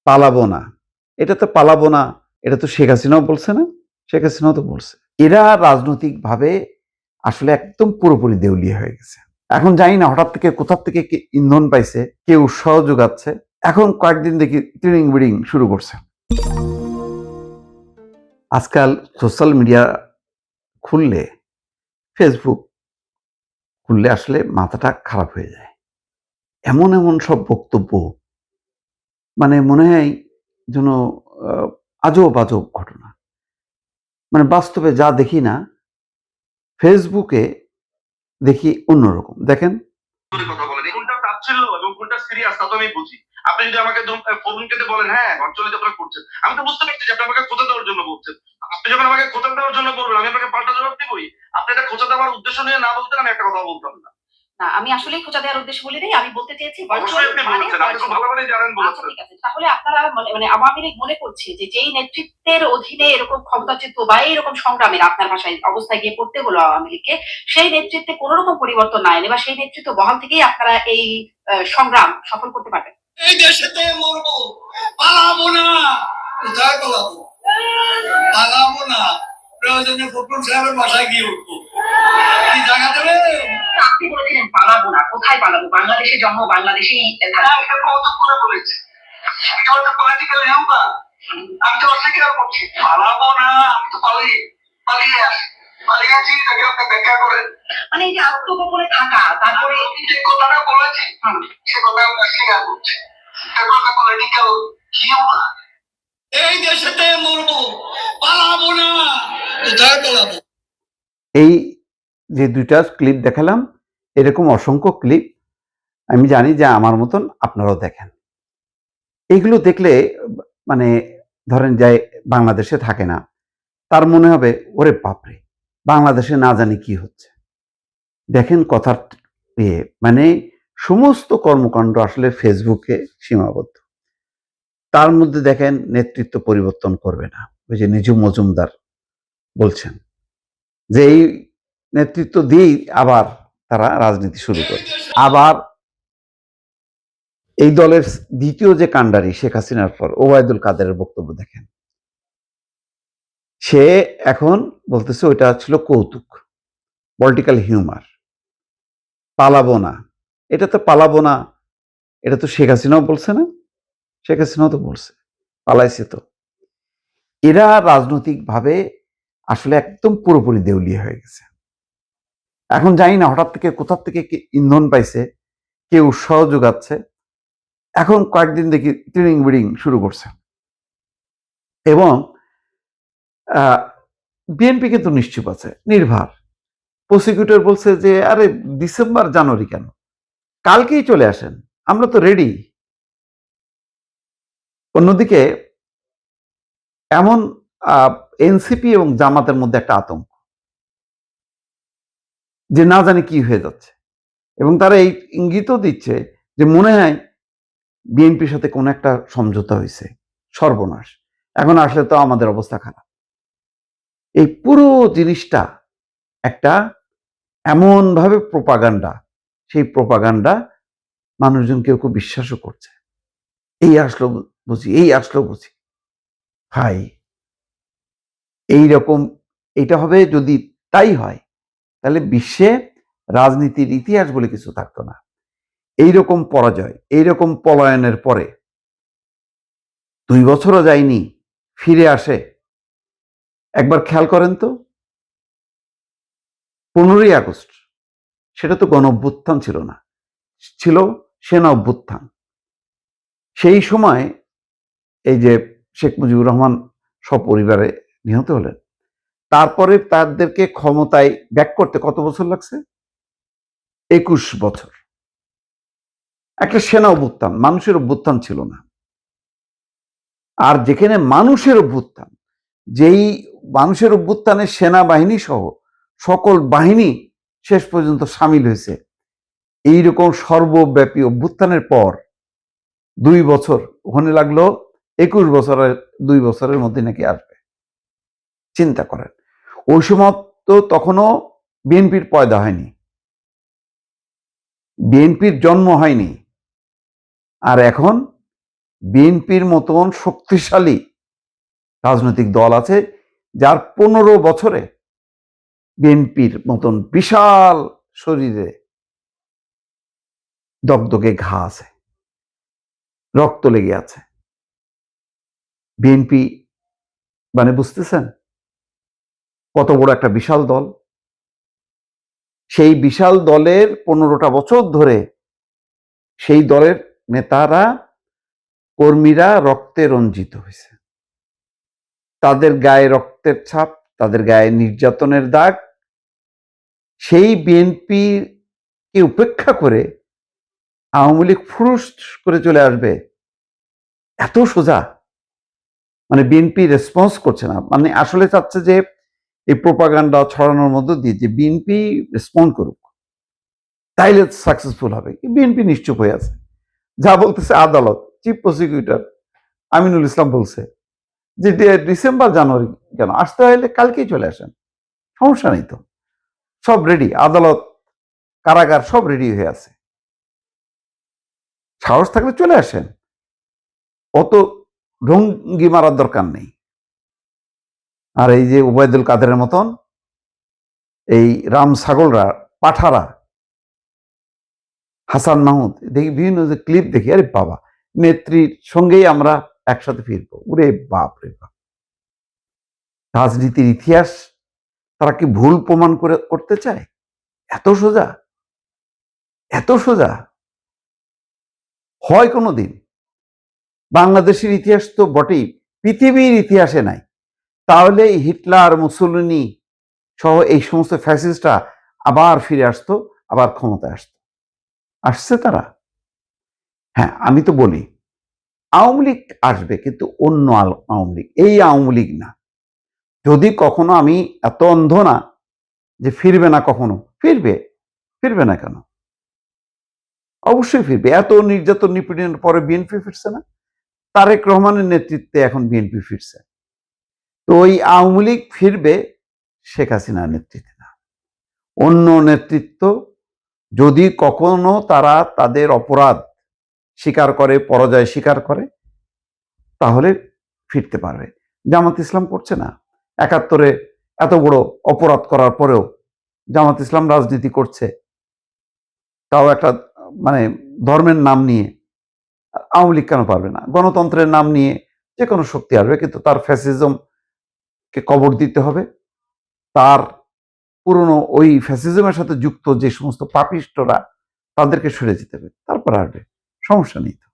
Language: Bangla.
পালাবো না, এটা তো পালাবো না, এটা তো শেখ হাসিনাও বলছে না? শেখ হাসিনাও তো বলছে। এরা রাজনৈতিকভাবে আসলে একদম পুরোপুরি দেউলিয়া হয়ে গেছে। এখন জানি না হঠাৎ থেকে কোথা থেকে কে ইন্ধন পাইছে, কে উৎসাহ যোগাচ্ছে। এখন কয়েকদিন দেখি ট্রেনিং বিডিং শুরু করছে। আজকাল সোশ্যাল মিডিয়া খুললে, ফেসবুক খুললে আসলে মাথাটা খারাপ হয়ে যায়। এমন এমন সব বক্তব্য, মানে মনে হয় যেন আজব আজব ঘটনা। মানে বাস্তবে যা দেখি না, ফেসবুকে দেখি অন্যরকম। দেখেন, কথা বলেন কোনটা তাচ্ছিল্য এবং কোনটা সিরিয়াস তা তো আমি বুঝি। আপনি যদি আমাকে ফোন কেটে বলেন হ্যাঁ ভার্চুয়ালি আপনারা করছেন, আমি তো বুঝতে পারছি যে আপনি আমাকে খোঁচা দেওয়ার জন্য বলছেন। আপনি যখন আমাকে খোঁচা দেওয়ার জন্য বলবেন আমি আপনাকে পাল্টা জবাব দিবই। আপনি এটা খোঁচা দেওয়ার উদ্দেশ্য নিয়ে না বলতেন আমি একটা কথা বলতাম না। না, আমি আসলেই খোঁচা দেওয়ার উদ্দেশ্য বলি নাই। আমি বলতে চেয়েছি অবশ্যই আপনি বলেছেন, আপনি খুব ভালো করেই জানেন আচ্ছা বলেছেন। ঠিক আছে। তাহলে আপনারা মানে আওয়ামী লীগ মনে করছে যে যেই নেতৃত্বের অধীনে এরকম ক্ষমতাচ্যুত বা এইরকম সংগ্রামের আপনার ভাষায় অবস্থায় গিয়ে পড়তে হলো আওয়ামী লীগকে, সেই নেতৃত্বে কোন রকম পরিবর্তন না এনে বা সেই নেতৃত্ব বহাল থেকেই আপনারা এই সংগ্রাম সফল করতে পারবেন। এই দেশেতে মরবো, পালাবো না। কোথায় পালাবো? পালাবো না, প্রয়োজনে ফখরুল সাহেবের বাসায় গিয়ে উঠবো। কি জায়গা দেবে? আপনি বলেছিলেন পালাবো না, কোথায় পালাবো? বাংলাদেশে জন্ম, বাংলাদেশেই কত করে বলেছি, এটা তো পলিটিক্যাল হিউমার। আমি তো অস্বীকার করছি, পালাবো না, আমি তো পালিয়ে আসি, পালিয়েছি, তাকে আপনি ব্যাখ্যা করেন। মানে এই যে আত্মগোপনে থাকা, তারপরে যে কথাটা বলেছি সে কথা আমি অস্বীকার করছি। এটা তো পলিটিক্যাল হিউমার। এই দেশেতে মরবো, পালাবো না। কোথায় পালাবো? এই যে দুইটা ক্লিপ দেখালাম, এরকম অসংখ্য ক্লিপ আমি জানি যে আমার মতন আপনারাও দেখেন। এইগুলো দেখলে মানে ধরেন যে বাংলাদেশে থাকে না, তার মনে হবে ওরে বাপরে, বাংলাদেশে না জানি কি হচ্ছে। দেখেন কথার মানে সমস্ত কর্মকাণ্ড আসলে ফেসবুকে সীমাবদ্ধ। তার মধ্যে দেখেন নেতৃত্ব পরিবর্তন করবে না, ওই যে নিজু মজুমদার বলছেন যে এই নেতৃত্ব দিয়েই আবার তারা রাজনীতি শুরু করে। আবার এই দলের দ্বিতীয় যে কাণ্ডারি শেখ হাসিনার পর ওবায়দুল কাদেরের বক্তব্য দেখেন, সে এখন বলতেছে ওইটা ছিল কৌতুক, পলিটিক্যাল হিউমার। পালাবো না, এটা তো পালাবো না, এটা তো শেখ হাসিনাও বলছে না? শেখ হাসিনাও তো বলছে, পালাইছে তো। এরা রাজনৈতিকভাবে আসলে একদম পুরোপুরি দেউলিয়া হয়ে গেছে। এখন জানি না হঠাৎ থেকে কোথা থেকে কে ইন্ধন পাইছে, কে উৎসাহ যোগাচ্ছে। এখন কয়েকদিন দেখি ট্রেনিং বিডিং শুরু করছে। এবং বিএনপি কিন্তু নিশ্চুপ আছে, নির্ভার। প্রসিকিউটর বলছে যে আরে ডিসেম্বর জানুয়ারি কেন, কালকেই চলে আসেন, আমরা তো রেডি। অন্যদিকে এমন এনসিপি এবং জামাতের মধ্যে একটা আতঙ্ক যে না জানি কি হয়ে যাচ্ছে, এবং তারা এই ইঙ্গিতও দিচ্ছে যে মনে হয় বিএনপির সাথে কোনো একটা সমঝোতা হয়েছে, সর্বনাশ, এখন আসলে তো আমাদের অবস্থা খারাপ। এই পুরো জিনিসটা একটা এমন ভাবে প্রোপাগান্ডা, সেই প্রোপাগান্ডা মানুষজন কেউ কেউ বিশ্বাসও করছে। এই আসলো বুঝি, এই আসলো বুঝি। ভাই, এইরকম এটা হবে যদি তাই হয়, তাহলে বিশ্বে রাজনীতির ইতিহাস বলে কিছু থাকতো না। এইরকম পরাজয়, এইরকম পলায়নের পরে 2 বছরও যায়নি, ফিরে আসে। একবার খেয়াল করেন তো, 15ই আগস্ট, সেটা তো গণ অভ্যুত্থান ছিল না, ছিল সেনা অভ্যুত্থান। সেই সময় এই যে শেখ মুজিবুর রহমান সপরিবারে নিহত হলেন, তারপরে তাদেরকে ক্ষমতায় ব্যাক করতে কত বছর লাগছে? 21 বছর। একটা সেনা অভ্যুত্থান, মানুষের অভ্যুত্থান ছিল না। আর যেখানে মানুষের অভ্যুত্থান, যেই মানুষের অভ্যুত্থানে সেনাবাহিনী সহ সকল বাহিনী শেষ পর্যন্ত সামিল হয়েছে, এইরকম সর্বব্যাপী অভ্যুত্থানের পর 2 বছর, ওখানে লাগলো 21 বছরের, 2 বছরের মধ্যে নাকি আসবে। চিন্তা করেন, ওই সময় তো তখনও বিএনপির পয়দা হয়নি, বিএনপির জন্ম হয়নি। আর এখন বিএনপির মতন শক্তিশালী রাজনৈতিক দল আছে যার 15 বছরে বিএনপির মতন বিশাল শরীরে দগদগে ঘা আছে, রক্ত লেগে আছে। বিএনপি মানে বুঝতেছেন কত বড় একটা বিশাল দল। সেই বিশাল দলের 15টা বছর ধরে সেই দলের নেতারা, কর্মীরা রক্তে রঞ্জিত হয়েছে। তাদের গায়ে রক্তের ছাপ, তাদের গায়ে নির্যাতনের দাগ। সেই বিএনপি কে উপেক্ষা করে আওয়ামী লীগ ফুরুস করে চলে আসবে, এত সোজা? মানে বিএনপি রেসপন্স করছে না, মানে আসলে চাচ্ছে যে এই প্রোপাগান্ডা ছড়ানোর মধ্য দিয়ে যে বিএনপি রেসপন্ড করুক, তাইলে সাকসেসফুল হবে। বিএনপি নিশ্চুপ হয়ে আছে। যা বলতেছে আদালত, চিফ প্রসিকিউটর আমিনুল ইসলাম বলছে যে ডিসেম্বর জানুয়ারি কেন, আসতে হলে কালকেই চলে আসেন, সমস্যা নেই তো, সব রেডি, আদালত কারাগার সব রেডি হয়ে আছে, সাহস থাকলে চলে আসেন, অত ঢঙ্গি মারার দরকার নেই। আর এই যে ওবায়দুল কাদেরের মতন এই রাম ছাগলরা, পাঠারা, হাসান মাহমুদ, দেখি বিভিন্ন যে ক্লিপ দেখি, আরে বাবা, নেত্রীর সঙ্গেই আমরা একসাথে ফিরবো, ওরে বাপ রে বাপ। রাজনীতির ইতিহাস তারা কি ভুল প্রমাণ করতে চায়? এত সোজা, এত সোজা হয় কোনোদিন? বাংলাদেশের ইতিহাস তো বটেই, পৃথিবীর ইতিহাসে নাই। তাহলে হিটলার, মুসোলিনি সহ এই সমস্ত ফ্যাসিস্টরা আবার ফিরে আসতো, আবার ক্ষমতায় আসতো। আসছে তারা? হ্যাঁ, আমি তো বলি আওয়ামী লীগ আসবে, কিন্তু অন্য আওয়ামী লীগ, এই আওয়ামী লীগ না। যদি কখনো, আমি এত অন্ধ না যে ফিরবে না, কখনো ফিরবে। ফিরবে না কেন? অবশ্যই ফিরবে। এত নির্যাতন নিপীড়নের পরে বিএনপি ফিরছে না? তারেক রহমানের নেতৃত্বে এখন বিএনপি ফিরছে। তো ওই আওয়ামী লীগ ফিরবে শেখ হাসিনার নেতৃত্বে না, অন্য নেতৃত্ব। যদি কখনো তারা তাদের অপরাধ স্বীকার করে, পরাজয় স্বীকার করে, তাহলে ফিরতে পারবে। জামাত ইসলাম করছে না? 71-এ এত বড় অপরাধ করার পরেও জামাত ইসলাম রাজনীতি করছে, তাও একটা মানে ধর্মের নাম নিয়ে। আওয়ামী লীগ কেন পারবে না? গণতন্ত্রের নাম নিয়ে যে কোনো শক্তি আসবে, কিন্তু তার ফ্যাসিজমকে কবর দিতে হবে। তার পুরনো ওই ফ্যাসিজমের সাথে যুক্ত যে সমস্ত পাপিষ্টরা, তাদেরকে সরে যেতে হবে, তারপর আসবে, সমস্যা নেই তো।